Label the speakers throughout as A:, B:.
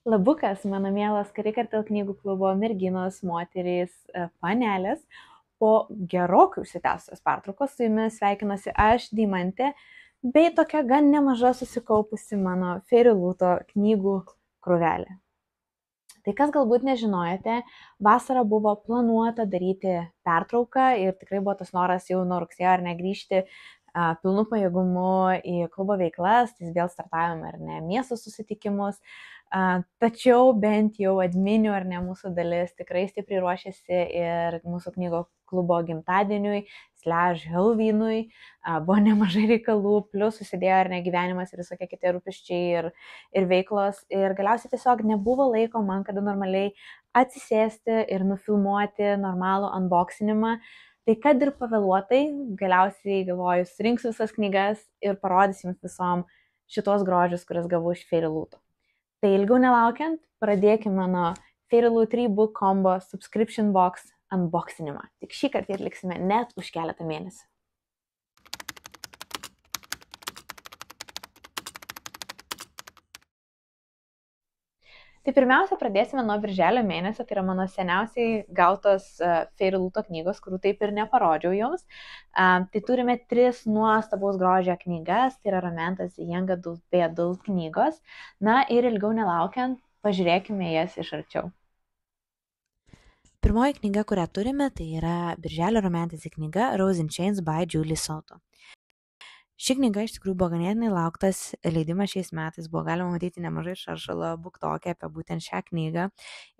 A: Labukas, mano mielas Karikartel knygų klubo merginos, moterys, panelės. Po gerokai užsitęsusios pertraukos su jumis sveikinuosi aš, Deimantė, bei tokia gan nemaža susikaupusi mano Fairyluto knygų krūvelė. Tai kas galbūt nežinojate, vasarą buvo planuota daryti pertrauką ir tikrai buvo tas noras jau nuo rugsėjo ar negrįžti pilnu pajėgumu į klubo veiklas, tai vėl startavome ar ne miesto susitikimus, tačiau bent jau adminių ar ne mūsų dalis tikrai stipriai ruošiasi ir mūsų knygų klubo gimtadieniui, /Halloweenui, buvo nemažai reikalų, plus susidėjo ar ne gyvenimas ir visokie kiti rūpesčiai ir veiklos ir galiausiai tiesiog nebuvo laiko man kada normaliai atsisėsti ir nufilmuoti normalų unboxinimą. Tai kad ir pavėluotai, galiausiai galvoju, surinksiu visas knygas ir parodysim visom šitos grožius, kurias gavau iš Fairyluto. Tai ilgiau nelaukiant, pradėkime mano Fairyloot 3 book combo subscription box unboxinimą. Tik šį kartą atliksime net už keletą mėnesių. Tai pirmiausia, pradėsime nuo birželio mėnesio, tai yra mano seniausiai gautos Fairyluto knygos, kurių taip ir neparodžiau jums. Tai turime 3 nuostabaus grožio knygas, tai yra Romantas Young Adult bei Adult knygos. Na ir ilgiau nelaukiant, pažiūrėkime jas iš arčiau. Pirmoji knyga, kurią turime, tai yra birželio romantizi knyga Rose in Chains by Julie Soto. Ši knyga iš tikrųjų buvo ganėtinai lauktas leidimas šiais metais, buvo galima matyti nemažai šaršalo buktokė apie būtent šią knygą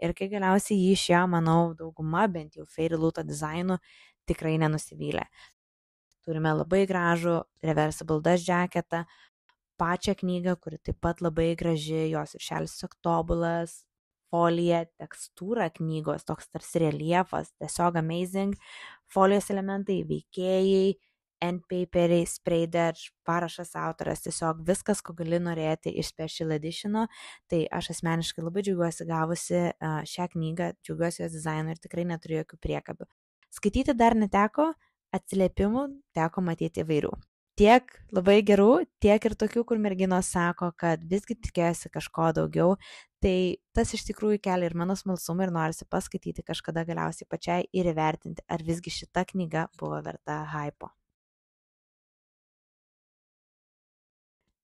A: ir kai galiausiai jį išėjo, manau, dauguma, bent jau Fairyluto dizainų, tikrai nenusivylė. Turime labai gražų reversible dust jacketą, pačią knygą, kuri taip pat labai graži, jos viršelis tiesiog tobulas, folija, tekstūra knygos, toks tarsi reliefas, tiesiog amazing, folijos elementai, veikėjai, endpaperiai, sprayder, parašas autoras, tiesiog viskas, ko gali norėti iš special editiono. Tai aš asmeniškai labai džiaugiuosi gavusi šią knygą, džiaugiuosi jos dizainu ir tikrai neturiu jokių priekabių. Skaityti dar neteko, atsiliepimų teko matyti įvairių. Tiek labai gerų, tiek ir tokių, kur merginos sako, kad visgi tikėjosi kažko daugiau. Tai tas iš tikrųjų kelia ir mano smalsumą ir norisi paskaityti kažkada galiausiai pačiai ir įvertinti, ar visgi šita knyga buvo verta hypo.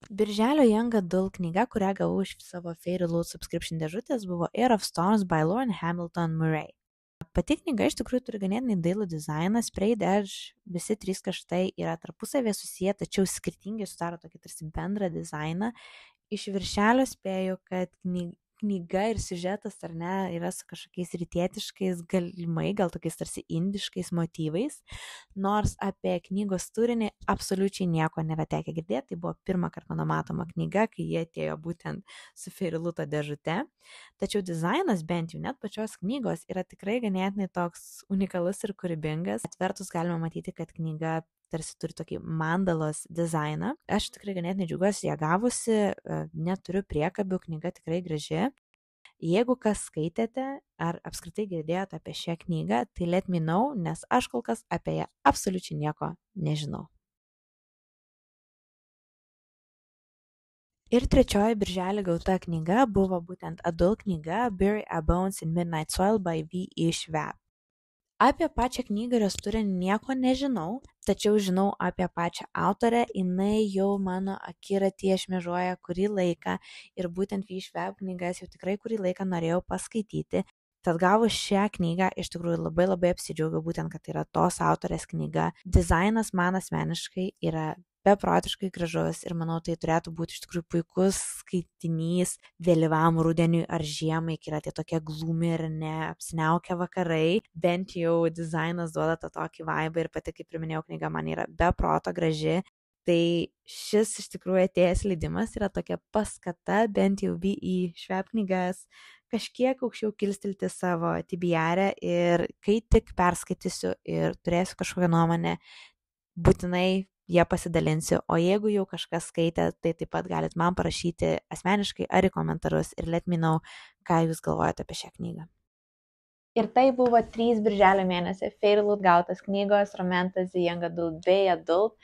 A: Birželio Young Adult knyga, kurią gavau iš savo Fairyloot subscription dėžutės, buvo Heir of Storms by Lauren Hamilton Murray. Pati knyga iš tikrųjų turi ganėtinai dailų dizainą, sprayed edge, visi 3 kaštai yra tarpusavėje susiję, tačiau skirtingai sudaro tokį tarsi bendrą dizainą. Iš viršelio spėju, kad knyga ir siužetas ar ne yra su kažkokiais rytietiškais, galimai gal tokiais tarsi indiškais motyvais, nors apie knygos turinį absoliučiai nieko nėra tekę girdėti. Tai buvo pirmą kartą mano matoma knyga, kai jie atėjo būtent su Fairyluto dėžute, tačiau dizainas bent jau net pačios knygos yra tikrai ganėtinai toks unikalus ir kūrybingas. Atvertus galima matyti, kad knyga tarsi turi tokį mandalos dizainą. Aš tikrai ganėtinai džiaugiuosi ją gavusi, neturiu priekabių, knyga tikrai graži. Jeigu kas skaitėte ar apskritai girdėjote apie šią knygą, tai let me know, nes aš kol kas apie ją absoliučiai nieko nežinau. Ir trečioji birželį gauta knyga buvo būtent adult knyga Bury Our Bones in Midnight Soil by V.E. Schwab. Apie pačią knygą ir jos turinį nieko nežinau, tačiau žinau apie pačią autorę, jinai jau mano akiratyje šmėžuoja kurį laiką ir būtent V.E. Schwab knygas jau tikrai kurį laiką norėjau paskaityti. Tad gavus šią knygą iš tikrųjų labai apsidžiaugiau būtent, kad tai yra tos autorės knyga. Dizainas man asmeniškai yra beprotiškai gražus ir manau, tai turėtų būti iš tikrųjų puikus skaitinys vėlyvam rudeniui ar žiemai, kai yra tie tokie glūmi ir neapsiniaukę vakarai. Bent jau dizainas duoda tą tokį vaibą ir pati, kaip priminėjau, knyga man yra beproto graži. Tai šis iš tikrųjų atėjęs leidimas yra tokia paskata bent jau V.E. Schwab knygas kažkiek aukščiau kilstelti savo TBR ir kai tik perskaitysiu ir turėsiu kažkokią nuomonę, būtinai ją pasidalinsiu, o jeigu jau kažkas skaitė, tai taip pat galit man parašyti asmeniškai ar į komentarus ir let me know, ką jūs galvojate apie šią knygą. Ir tai buvo 3 birželio mėnesio Fairyloot gautas knygos Romantasy Young Adult bei Adult.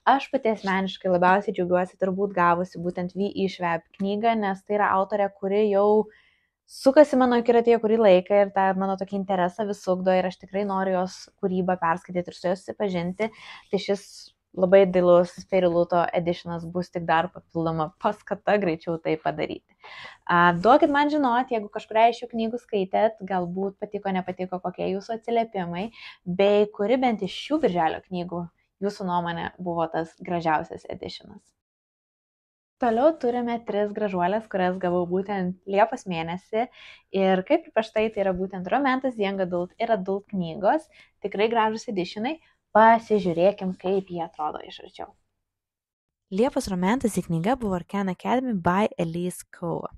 A: Aš pati asmeniškai labiausiai džiaugiuosi turbūt gavusi būtent V.E. Schwab knygą, nes tai yra autorė, kuri jau sukasi mano akiratyje kurį laiką ir tą mano tokį interesą vis ugdo ir aš tikrai noriu jos kūrybą perskaityti ir su jos susipažinti. Tai šis labai dailus Fairy Luto editionas bus tik dar papildoma paskata greičiau tai padaryti. Duokit man žinoti, jeigu kažkuria iš šių knygų skaitėt, galbūt patiko, nepatiko, kokie jūsų atsiliepimai, bei kuri bent iš šių birželio knygų jūsų nuomonė buvo tas gražiausias editionas. Toliau turime 3 gražuolės, kurias gavau būtent Liepos mėnesį ir kaip ir prieš tai yra būtent Romantas, Young Adult ir Adult knygos, tikrai gražus editionai, pasižiūrėkim, kaip jie atrodo iš arčiau. Liepos Romantas knyga buvo Arcane Academy by Elise Kova.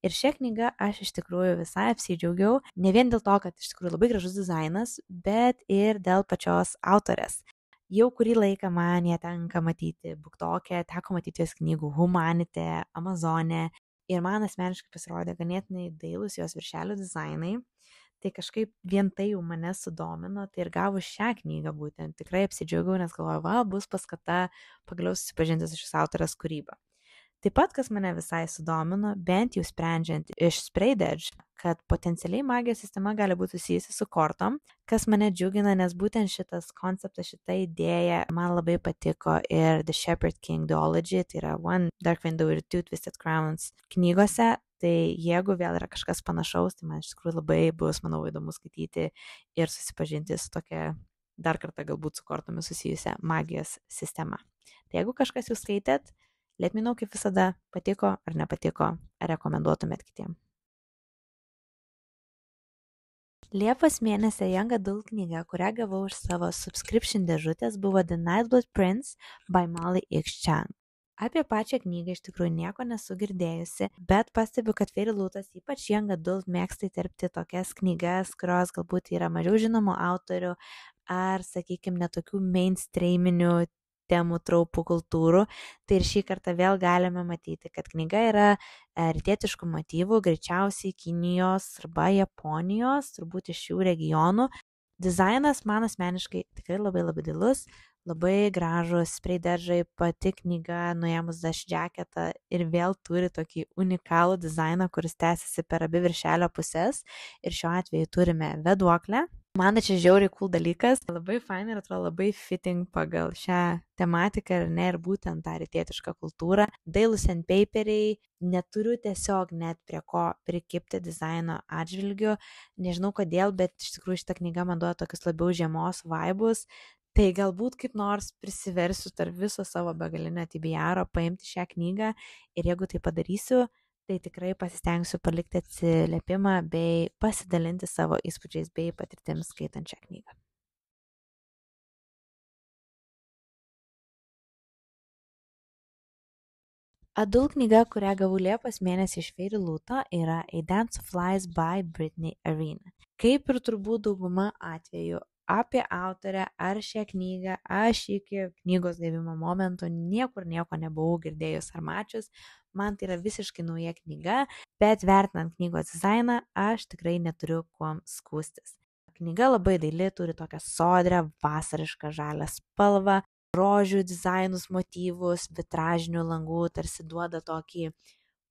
A: Ir šią knygą aš iš tikrųjų visai apsidžiaugiau, ne vien dėl to, kad iš tikrųjų labai gražus dizainas, bet ir dėl pačios autorės. Jau kurį laiką man ją tenka matyti BookTok'e, teko matyti jos knygų Humanite, Amazone ir man asmeniškai pasirodė ganėtinai dailus jos viršelių dizainai. Tai kažkaip vien tai jau mane sudomino, tai ir gavus šią knygą būtent tikrai apsidžiaugiau, nes galvoju, bus paskata pagaliau susipažinti su šis autorės kūryba. Taip pat, kas mane visai sudomino, bent jau sprendžiant iš Spraydedge, kad potencialiai magijos sistema gali būti susijusi su kortom, kas mane džiugina, nes būtent šitas konceptas, šita idėja man labai patiko ir The Shepherd King duology, tai yra One Dark Window ir Two Twisted Crowns knygose. Tai jeigu vėl yra kažkas panašaus, tai man iš tikrųjų labai bus, manau, įdomu skaityti ir susipažinti su tokia dar kartą galbūt su kortomis susijusią magijos sistema. Tai jeigu kažkas jūs skaitėt, let me know, kaip visada, patiko ar nepatiko, ar rekomenduotumėt kitiem. Liepos mėnesio Young Adult knyga, kurią gavau iš savo subscription dėžutės, buvo The Nightblood Prince by Molly X. Chang. Apie pačią knygą iš tikrųjų nieko nesu girdėjusi, bet pastebiu, kad Fairy Lutas, ypač Young Adult, mėgsta įterpti tokias knygas, kurios galbūt yra mažiau žinomų autorių ar, sakykime, netokių mainstreaminių temų, traupų, kultūrų. Tai ir šį kartą vėl galime matyti, kad knyga yra rytietiškų motyvų, greičiausiai Kinijos arba Japonijos, turbūt iš šių regionų. Dizainas man asmeniškai tikrai labai dailus, labai gražus Spraydedge'ai, pati knyga nuėmus dash jacketą ir vėl turi tokį unikalų dizainą, kuris tęsiasi per abi viršelio pusės ir šiuo atveju turime vėduoklę. Man čia žiauriai cool dalykas, labai fine ir atrodo labai fitting pagal šią tematiką ir būtent tą rytietišką kultūrą. Dailus sandpaperiai, neturiu tiesiog net prie ko prikipti dizaino atžvilgiu, nežinau kodėl, bet iš tikrųjų šita knyga man duoda tokius labiau žiemos vaibus. Tai galbūt kaip nors prisiversiu tarp viso savo begalinio TBR paimti šią knygą ir jeigu tai padarysiu, tai tikrai pasistengsiu palikti atsiliepimą bei pasidalinti savo įspūdžiais bei patirtims skaitant šią knygą. Adult knyga, kurią gavau Liepos mėnesį iš Fairy Luto, yra A Dance of Lies by Brittany Arena. Kaip ir turbūt dauguma atvejų, apie autorę ar šią knygą aš iki knygos gavimo momento niekur nieko nebuvau girdėjus ar mačius. Man tai yra visiškai nauja knyga, bet vertinant knygos dizainą, aš tikrai neturiu kuom skųstis. Knyga labai daili, turi tokią sodrę, vasarišką žalią spalvą, rožių dizainus, motyvus, vitražinių langų, tarsi duoda tokį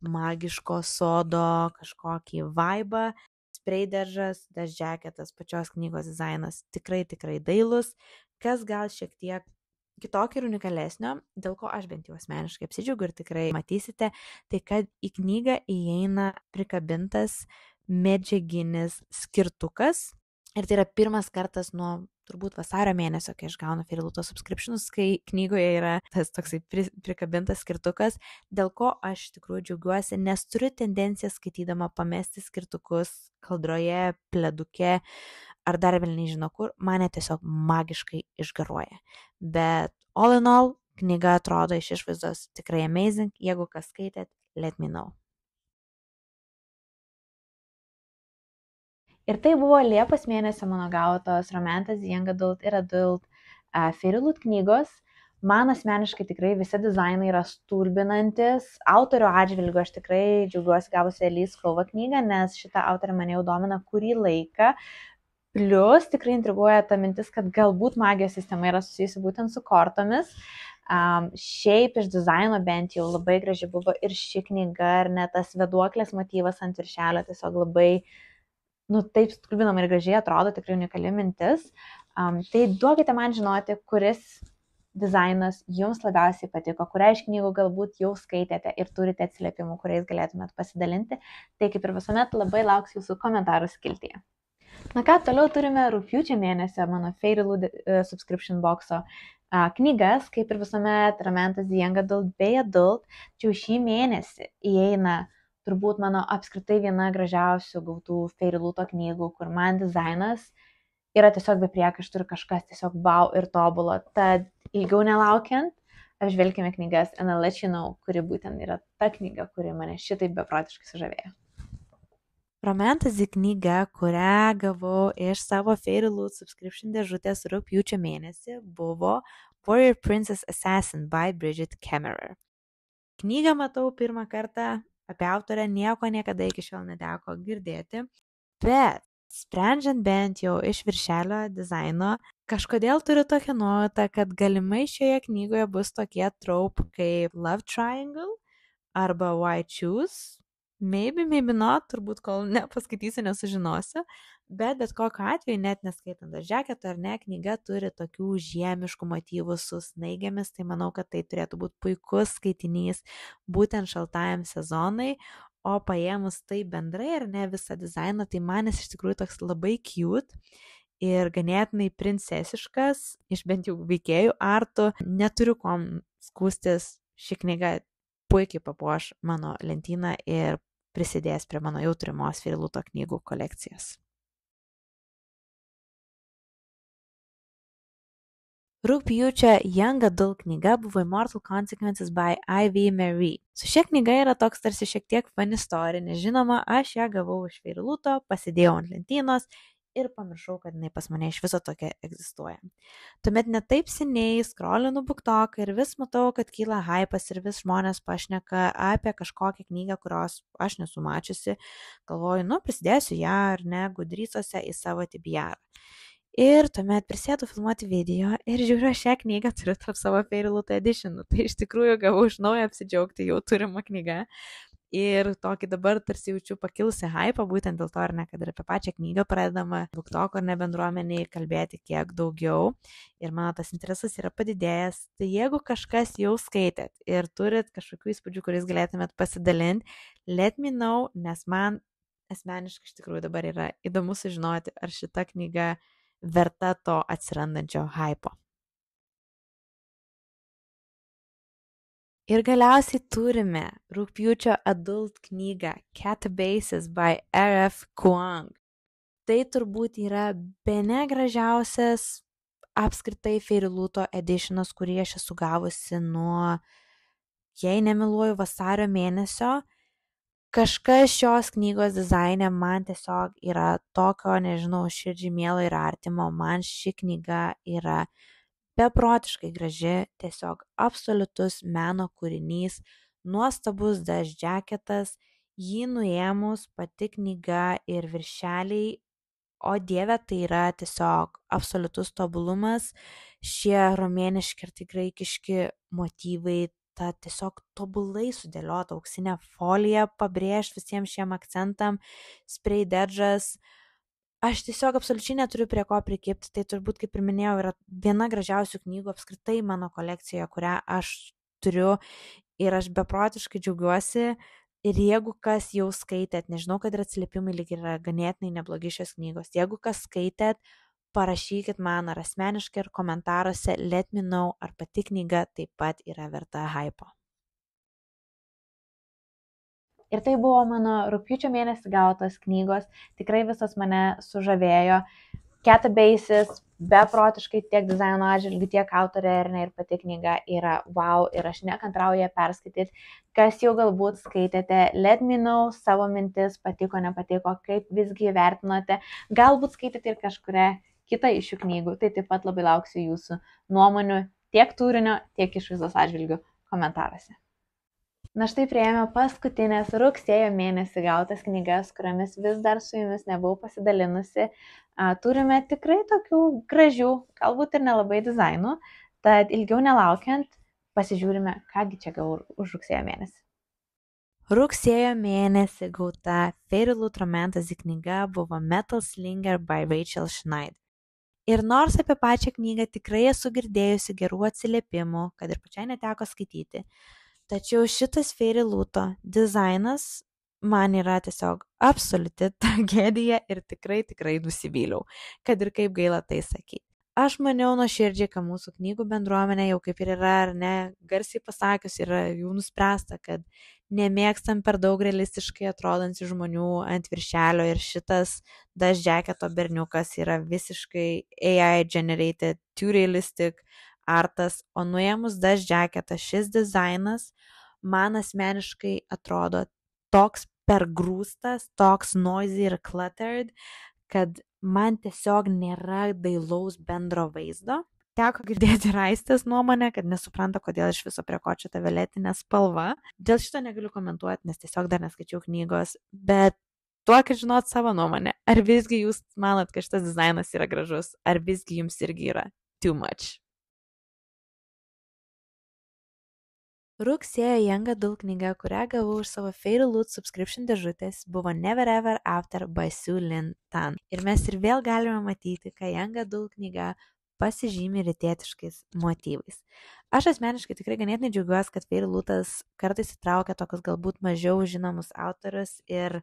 A: magiško sodo kažkokį vaibą. Spraydedge'as, dash jacketas, pačios knygos dizainas tikrai dailus, kas gal šiek tiek kitokio ir unikalesnio, dėl ko aš bent jau asmeniškai apsidžiaugiu ir tikrai matysite, tai kad į knygą įeina prikabintas medžiaginis skirtukas ir tai yra pirmas kartas nuo turbūt vasario mėnesio, kai aš gaunu Fairy Luto subscriptionus, kai knygoje yra tas toksai prikabintas skirtukas, dėl ko aš tikrųjų džiaugiuosi, nes turiu tendenciją skaitydama pamesti skirtukus kaldroje, pleduke ar dar vėl nežinau kur, mane tiesiog magiškai išgaruoja. Bet all in all, knyga atrodo iš išvaizdos tikrai amazing, jeigu kas skaitėt, let me know. Ir tai buvo Liepos mėnesio mano gautos Romantas, Young Adult ir Adult Fairy Lut knygos. Man asmeniškai tikrai visi dizainai yra stulbinantis. Autorių atžvilgiu aš tikrai džiaugiuosi gavusi Elise Kova knygą, nes šitą autorę mane jau domina kurį laiką. Plius tikrai intriguoja ta mintis, kad galbūt magijos sistema yra susijusi būtent su kortomis. Šiaip iš dizaino bent jau labai graži buvo ir ši knyga, ir net tas vėduoklės motyvas ant viršelio tiesiog labai, taip stulbinamai ir gražiai atrodo, tikrai unikali mintis. Tai duokite man žinoti, kuris dizainas jums labiausiai patiko, kurią iš knygų galbūt jau skaitėte ir turite atsiliepimų, kuriais galėtumėt pasidalinti. Tai kaip ir visuomet labai lauksiu jūsų komentarų skiltyje. Na ką, toliau turime rugpjūčio mėnesio mano Fairyloot subscription boxo knygas, kaip ir visuomet Ramentas The Young Adult bei Adult, tačiau šį mėnesį įeina turbūt mano apskritai viena gražiausių gautų Fairylooto knygų, kur man dizainas yra tiesiog be priekaištų ir kažkas tiesiog wow ir tobulo. Tad ilgiau nelaukiant, apžvelkime knygas And I'll Let You Know, kuri būtent yra ta knyga, kuri mane šitaip beprotiškai sužavėjo. Romantasy knyga, kurią gavau iš savo Fairyloot subscription dėžutės rugpjūčio mėnesį, buvo Warrior Princess Assassin by Bridget Kemmerer. Knygą matau pirmą kartą, apie autorę nieko niekada iki šiol neteko girdėti, bet sprendžiant bent jau iš viršelio dizaino, kažkodėl turiu tokią nuojautą, kad galimai šioje knygoje bus tokie trope kaip Love Triangle arba Why Choose. Maybe not, turbūt kol nepaskaitysiu, nesužinosiu, bet kokiu atveju, net neskaitant žaketo ar ne, knyga turi tokių žiemiškų motyvų su snaigėmis, tai manau, kad tai turėtų būti puikus skaitinys būtent šaltajam sezonai, o paėmus tai bendrai ar ne visą dizainą, tai man jis iš tikrųjų toks labai cute ir ganėtinai princesiškas, iš bent jau veikėjų artų, neturiu kuom skūstis, ši knyga puikiai papuoš mano lentyną ir prisidės prie mano jau turimos Fairylooto knygų kolekcijos. Rugpjūčio Young Adult knyga buvo Immortal Consequences by Ivy Marie. Su šia knyga yra toks tarsi šiek tiek fun story, nes žinoma, aš ją gavau iš Fairylooto, pasidėjau ant lentynos ir pamiršau, kad jinai pas mane iš viso tokia egzistuoja. Tuomet netaip seniai scrollinu BookTok ir vis matau, kad kyla hypas ir vis žmonės pašneka apie kažkokią knygą, kurios aš nesu mačiusi. Galvoju, prisidėsiu ją ar ne Goodreads'ose į savo TBR. Ir tuomet prisėdu filmuoti video ir žiūriu, šią knygą turiu tarp savo Fairyloot editionų. Tai iš tikrųjų gavau iš naujo apsidžiaugti jau turimą knygą. Ir tokį dabar tarsi jaučiu pakilusi hypą, būtent dėl to ar ne, kad ir apie pačią knygą pradedama BookTok ar ne bendruomeniai kalbėti kiek daugiau. Ir mano tas interesas yra padidėjęs. Tai jeigu kažkas jau skaitėt ir turit kažkokių įspūdžių, kuriais galėtumėt pasidalinti, let me know, nes man asmeniškai iš tikrųjų dabar yra įdomu sužinoti, ar šita knyga verta to atsirandančio hypo. Ir galiausiai turime rugpjūčio adult knygą Catabasis by R.F. Kuang. Tai turbūt yra bene gražiausias apskritai Fairylooto editionas, kurį aš esu gavusi nuo, jei nemeluoju, vasario mėnesio. Kažkas šios knygos dizaine man tiesiog yra tokio, nežinau, širdžiai mielo ir artimo. Man ši knyga yra beprotiškai graži, tiesiog absoliutus meno kūrinys, nuostabus daž džaketas, jį nuėmus pati knyga ir viršeliai, o dieve, tai yra tiesiog absoliutus tobulumas, šie romėniški ir graikiški motyvai, ta tiesiog tobulai sudėliota auksinė folija pabrėž visiems šiem akcentam, spray dedžas. Aš tiesiog absoliučiai neturiu prie ko prikibti, tai turbūt, kaip ir minėjau, yra viena gražiausių knygų apskritai mano kolekcijoje, kurią aš turiu ir aš beprotiškai džiaugiuosi. Ir jeigu kas jau skaitėt, nežinau, kad ir atsiliepimai lyg yra ganėtinai neblogi šios knygos, jeigu kas skaitėt, parašykit man ar asmeniškai ar komentaruose, let me know, ar pati knyga taip pat yra verta hypo. Ir tai buvo mano rugpjūčio mėnesį gautos knygos, tikrai visas mane sužavėjo. Catabasis, beprotiškai tiek dizaino atžvilgių, tiek autorė ir pati knyga yra wow ir aš nekantrauju ją perskaityti. Kas jau galbūt skaitėte, let me know savo mintis, patiko, nepatiko, kaip visgi vertinote. Galbūt skaitėte ir kažkuria kitą iš šių knygų, tai taip pat labai lauksiu jūsų nuomonių tiek turinio, tiek iš visos atžvilgių komentaruose. Na štai prieėmė paskutinės rugsėjo mėnesį gautas knygas, kuriamis vis dar su jumis nebuvau pasidalinusi. Turime tikrai tokių gražių, galbūt ir nelabai dizainų, tad ilgiau nelaukiant, pasižiūrime, kągi čia gavau už rugsėjo mėnesį. Rugsėjo mėnesį gauta Fairy Loot Romantasy knyga buvo Metal Slinger by Rachel Schneider. Ir nors apie pačią knygą tikrai esu girdėjusi gerų atsiliepimų, kad ir pačiai neteko skaityti, tačiau šitas Fairy Loot'o dizainas man yra tiesiog absoliuti tragedija ir tikrai nusivyliau, kad ir kaip gaila tai sakyti. Aš maniau nuoširdžiai, kad mūsų knygų bendruomenė jau kaip ir yra, ar ne, garsiai pasakius, yra jau nuspręsta, kad nemėgstam per daug realistiškai atrodančių žmonių ant viršelio ir šitas Dash Jacketo berniukas yra visiškai AI generated, too realistic artas, o nuėmus Dash Jacketą šis dizainas man asmeniškai atrodo toks pergrūstas, toks noisy ir cluttered, kad man tiesiog nėra dailaus bendro vaizdo. Teko girdėti Raistės nuomonę, kad nesupranta, kodėl iš viso prie ko čia ta violetinė spalva. Dėl šito negaliu komentuoti, nes tiesiog dar neskaičiau knygos, bet duokit žinot savo nuomonę. Ar visgi jūs manot, kad šitas dizainas yra gražus, ar visgi jums irgi yra too much? Rugsėjo Young Adult knyga, kurią gavau už savo Fairy Loot subscription dėžutės, buvo Never Ever After by Sue Lynn Tan. Ir mes ir vėl galime matyti, kad Young Adult knyga pasižymi rytietiškais motyvais. Aš asmeniškai tikrai ganėtinai džiaugiuosi, kad Fairy Lootas kartais įtraukia tokius galbūt mažiau žinomus autorius ir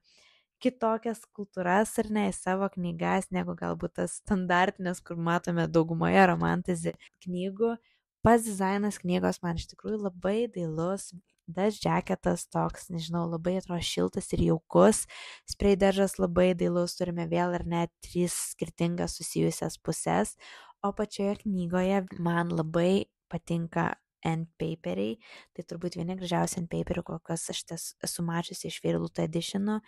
A: kitokias kultūras ar ne į savo knygas, negu galbūt tas standartinės, kur matome daugumoje romantasy knygų. Pats dizainas knygos man iš tikrųjų labai dailus, Dash Jacketas toks, nežinau, labai atrodo šiltas ir jaukus, spray dažas labai dailus, turime vėl ir net 3 skirtingas susijusias pusės, o pačioje knygoje man labai patinka end paperiai, tai turbūt vieni gražiausi end paperių, kokias aš esu mačiusi iš Fairy Loot editionų,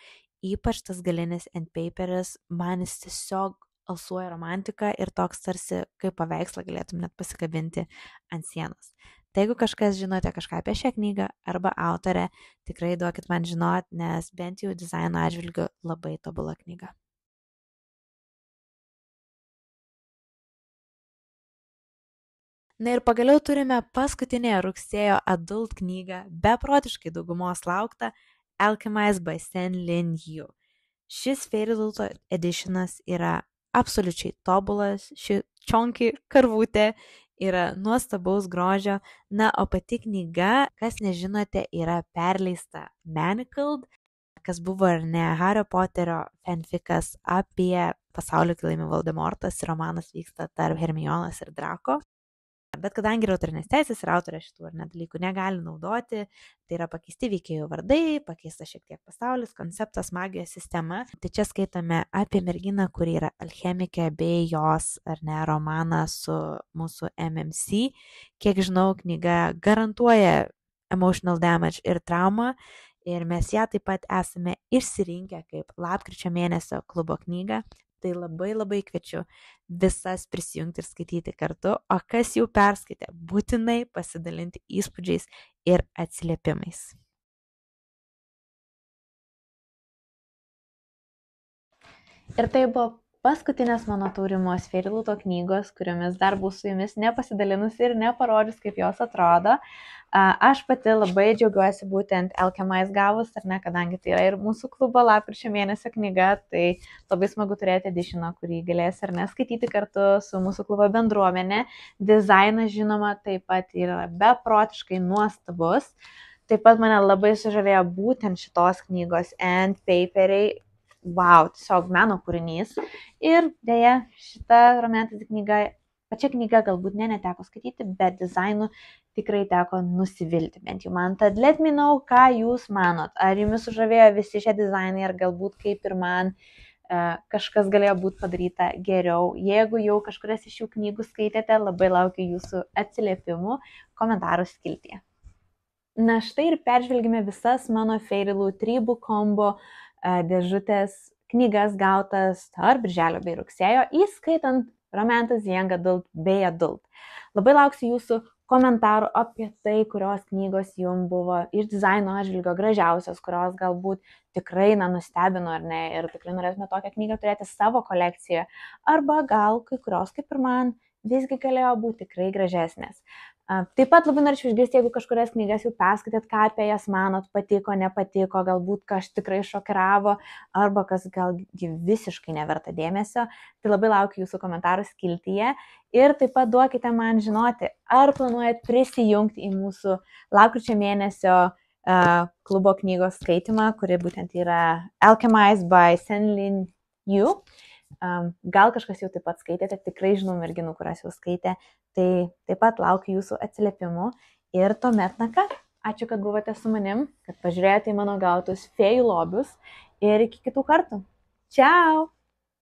A: ypač tas galinis end paperis, man jis tiesiog alsuoja romantika ir toks tarsi kaip paveikslą galėtum net pasikabinti ant sienos. Tai jeigu kažkas žinote kažką apie šią knygą arba autorę, tikrai duokit man žinot, nes bent jau dizaino atžvilgiu labai tobula knyga. Na ir pagaliau turime paskutinę rugsėjo adult knygą, beprotiškai daugumos lauktą Alchemized by Sen Lin Yu. Šis Fairy Loot editionas yra absoliučiai tobulas, ši čionki karvutė yra nuostabaus grožio, na, o pati knyga, kas nežinote, yra perleista Manacled, kas buvo ar ne Hario Poterio fanfikas apie pasaulio, kai laimi Voldemortas, romanas vyksta tarp Hermionos ir Drako. Bet kadangi yra autorinės teisės ir autorė šitų ar ne dalykų negali naudoti, tai yra pakeisti veikėjų vardai, pakeista šiek tiek pasaulis, konceptas, magijos sistema. Tai čia skaitome apie merginą, kuri yra alchemikė bei jos ar ne romaną su mūsų MMC. Kiek žinau, knyga garantuoja emotional damage ir traumą ir mes ją taip pat esame išsirinkę kaip lapkričio mėnesio klubo knygą. Tai labai kviečiu visas prisijungti ir skaityti kartu, o kas jau perskaitė, būtinai pasidalinti įspūdžiais ir atsiliepimais. Ir tai buvo paskutinės mano turimos Fairy Loot knygos, kuriomis dar bus su jumis nepasidalinusi ir neparodžius, kaip jos atrodo. Aš pati labai džiaugiuosi būtent Alchemized gavus, ar ne, kadangi tai yra ir mūsų klubo lapkričio mėnesio knyga, tai labai smagu turėti editioną, kurį galės ar neskaityti kartu su mūsų klubo bendruomenė. Dizainas, žinoma, taip pat yra beprotiškai nuostabus. Taip pat mane labai sužavėjo būtent šitos knygos end paperiai. Wow, tiesiog meno kūrinys. Ir dėja, šita romantasy knyga, pačia knyga galbūt neteko skaityti, bet dizainu tikrai teko nusivilti, bent jau man. Tad let me know, ką jūs manot. Ar jumis sužavėjo visi šie dizainai, ar galbūt kaip ir man kažkas galėjo būti padaryta geriau. Jeigu jau kažkurias iš šių knygų skaitėte, labai laukiu jūsų atsiliepimų komentarų skiltyje. Na štai ir peržvelgime visas mano Fairy Loot 3-book combo dėžutės knygas gautas tarp birželio bei rugsėjo, įskaitant Romantasy Young Adult bei Adult. Labai lauksiu jūsų komentarų apie tai, kurios knygos jums buvo iš dizaino atžvilgio gražiausios, kurios galbūt tikrai nustebino ar ne ir tikrai norėtume tokią knygą turėti savo kolekcijoje, arba gal kai kurios kaip ir man visgi galėjo būti tikrai gražesnės. Taip pat labai norėčiau išgirsti, jeigu kažkurias knygas jau perskaitėt, ką apie jas manot, patiko, nepatiko, galbūt kas tikrai šokiravo, arba kas gal visiškai neverta dėmesio. Tai labai laukiu jūsų komentarų skiltyje. Ir taip pat duokite man žinoti, ar planuojat prisijungti į mūsų lapkričio mėnesio klubo knygos skaitimą, kuri būtent yra Alchemized by Senlin Yu. Gal kažkas jau taip pat skaitėte, tikrai žinau merginų, kurias jau skaitė, tai taip pat laukiu jūsų atsiliepimų ir tuomet, na ką, ačiū, kad buvote su manim, kad pažiūrėjote į mano gautus fėjų lobius ir iki kitų kartų. Čiau!